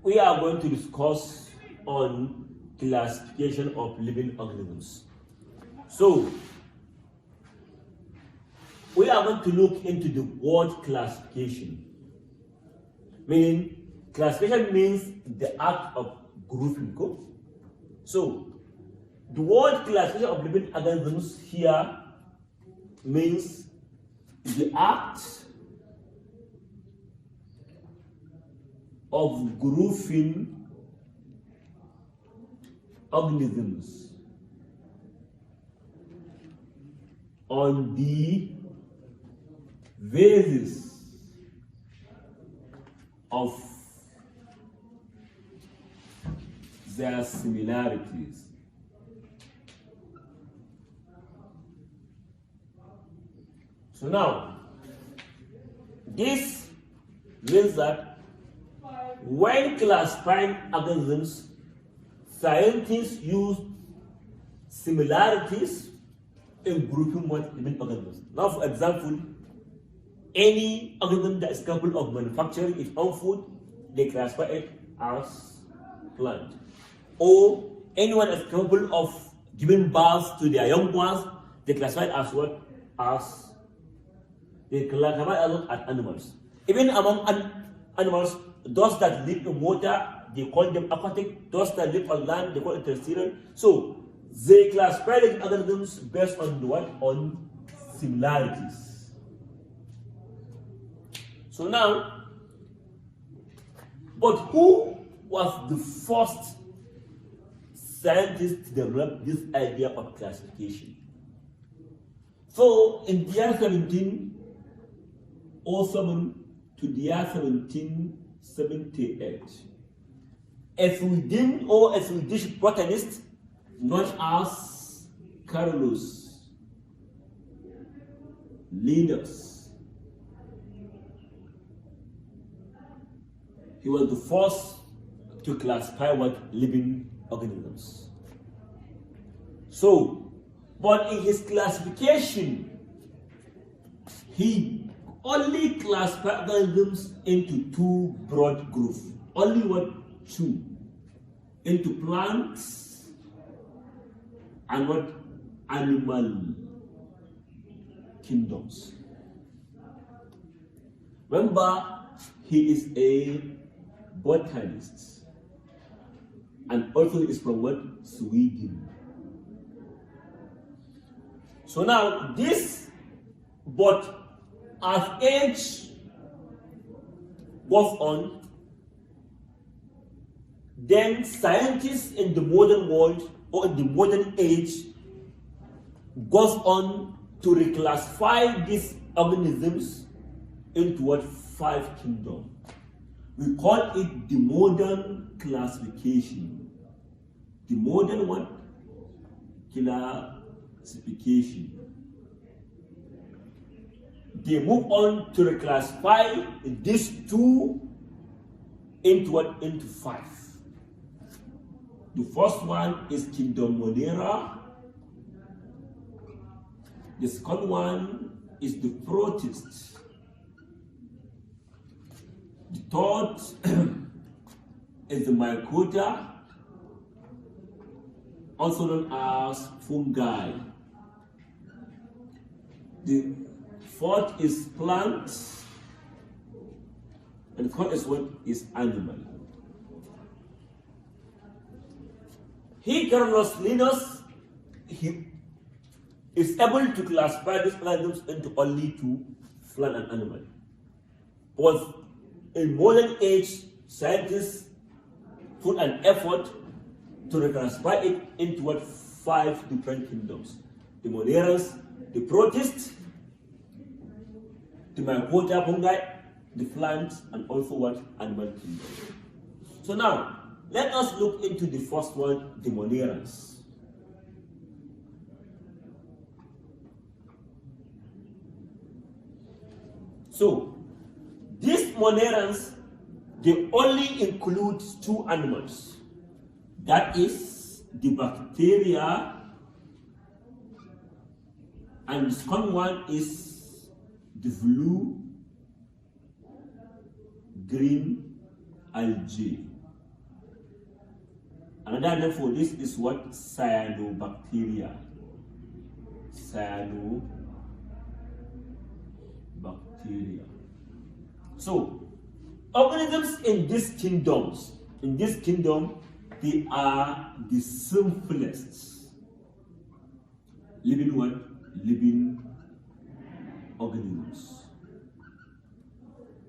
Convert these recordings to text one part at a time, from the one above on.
we are going to discuss on classification of living organisms. So, we are going to look into the word classification. Meaning, classification means the act of grouping. So, the word classification of living organisms here means the act of grouping organisms on the basis of their similarities. So now, this means that when classifying organisms, scientists use similarities in grouping living organisms. Now, for example, any organism that is capable of manufacturing its own food, they classify it as plant. Or anyone that's capable of giving birth to their young ones, they classify it as what? They classify as animals. Even among animals, those that live in water, they call them aquatic. Those that live on land, they call it terrestrial. So they classify the organisms based on what? On similarities. So now, but who was the first scientist to develop this idea of classification? So in the year 1707 to the year 1778, a Swedish botanist known as Carolus Linnaeus, he was the first to classify living organisms. So, but in his classification, he only classified organisms into two broad groups. Only two? Into plants and animal kingdoms. Remember, he is a botanist and also is from Sweden. So now this, but as age goes on, then scientists in the modern world or in the modern age goes on to reclassify these organisms into 5 kingdoms. We call it the modern classification. The modern classification. They move on to reclassify these 2 into 5. The first one is kingdom Monera. The second one is the protists. The third is the mycota, also known as fungi. The fourth is plant, and the fourth is animal. Carolus Linnaeus, he is able to classify these organisms into only 2, plant and animal. But in modern age, scientists put an effort to reclassify it into 5 different kingdoms: the Monerans, the protists, the mycota, fungi, the plants, and also animal kingdom. So now, let us look into the first one, the Monerans. So, these Monerans, they only include 2 animals. That is the bacteria, and the second one is the blue-green algae. Another name for this is what? Cyanobacteria. Cyanobacteria. So, organisms in this kingdom, they are the simplest living organisms.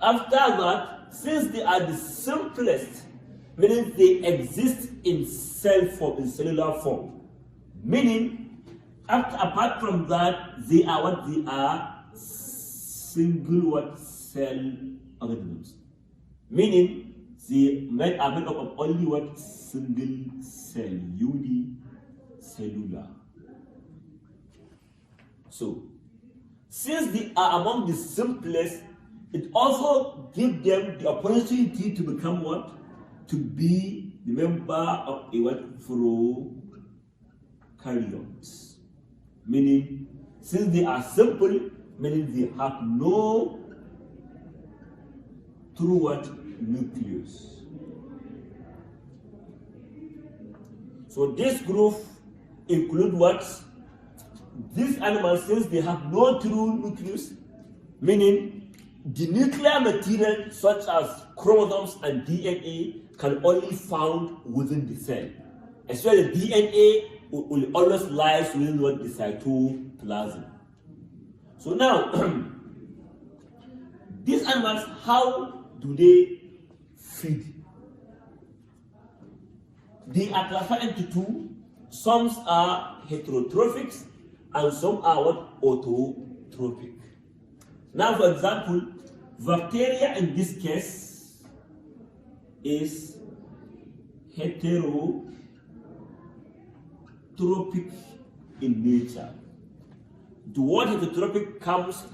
After that, since they are the simplest, meaning they exist in cell form, in cellular form, meaning apart from that, they are single cell organisms, meaning they are made up of only single cell, unicellular. So, since they are among the simplest, it also gives them the opportunity to become to be the member of a prokaryotes. Meaning, since they are simple, meaning they have no true nucleus. So this group include these animals, since they have no true nucleus, meaning the nuclear material such as chromosomes and DNA can only found within the cell. Especially the DNA will always lies within the cytoplasm. So now, these animals, how do they feed? They are classified into two. Some are heterotrophic and some are autotrophic. Now, for example, bacteria in this case is heterotrophic in nature. The word heterotrophic comes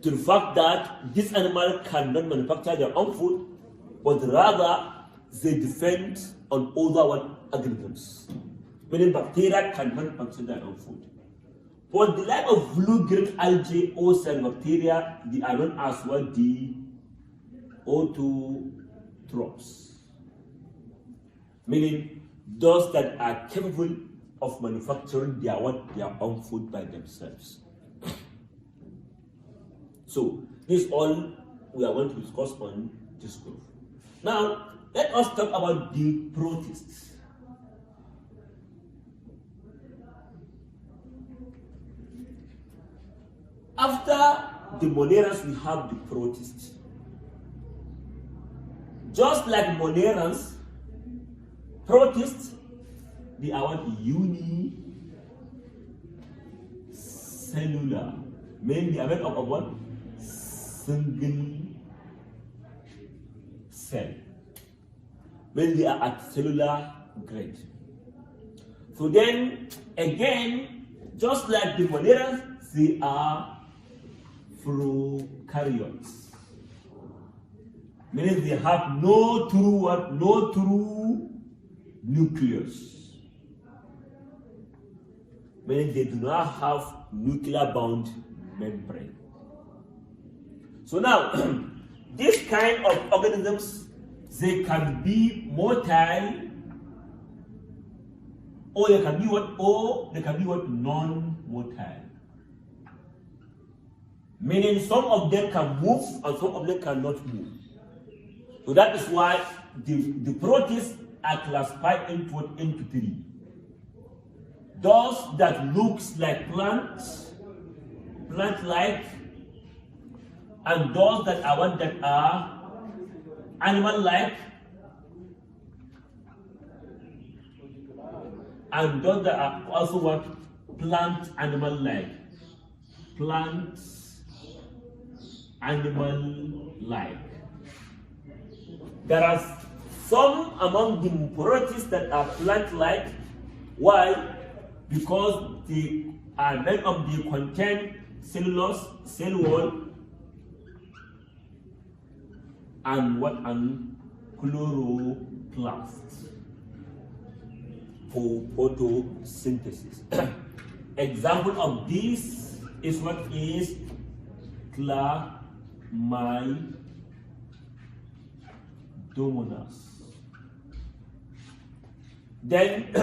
to the fact that this animal cannot manufacture their own food, but rather they depend on other organisms. Meaning bacteria can manufacture their own food. But the like of blue-green algae or cyanobacteria, they are known as the autotrophs. Meaning those that are capable of manufacturing their own food by themselves. So this is all we are going to discuss on this group. Now let us talk about the protists. After the monerans, we have the protists. Just like monerans, protists, they are unicellular. Mainly made up of single cell. Mainly they are at cellular grade. So then, again, just like the monerans, they are prokaryotes. Meaning they have no true nucleus. Meaning they do not have nuclear bound membrane. So now, this kind of organisms, they can be motile, or they can be non-motile. Meaning some of them can move and some of them cannot move. So that is why the protists are classified into three. Those that looks like plant-like, and those that are animal-like, and those that are also plant-animal-like. Animal-like. There are some among the protists that are plant-like. Why? Because they are made up, they contain cellulose, cell wall, and chloroplast for photosynthesis. Example of this is Chlamydomonas. Then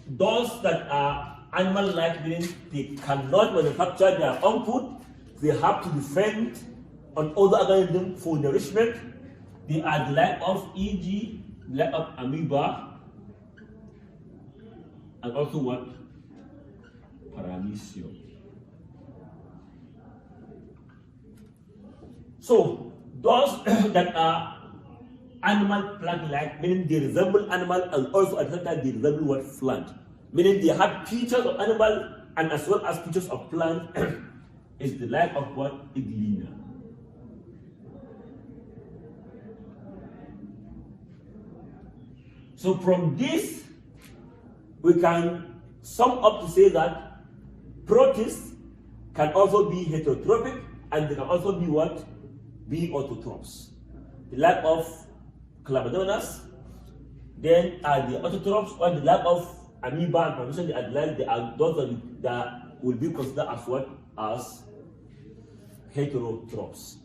those that are animal-like, meaning they cannot manufacture their own food, they have to depend on other organisms for nourishment. They are the like of, e.g., like of amoeba, and also what? Paramecium. So those that are animal plant-like, meaning they resemble animal, and also at the same time they resemble what? Plant. Meaning they have features of animal and as well as features of plant, is the like of what? Iglina. So from this, we can sum up to say that protists can also be heterotrophic, and they can also be what? Be autotrophs. The like of Chlamydomonas, then are the autotrophs, or the like of amoeba and paramecium, they are those that will be considered as what? As heterotrophs.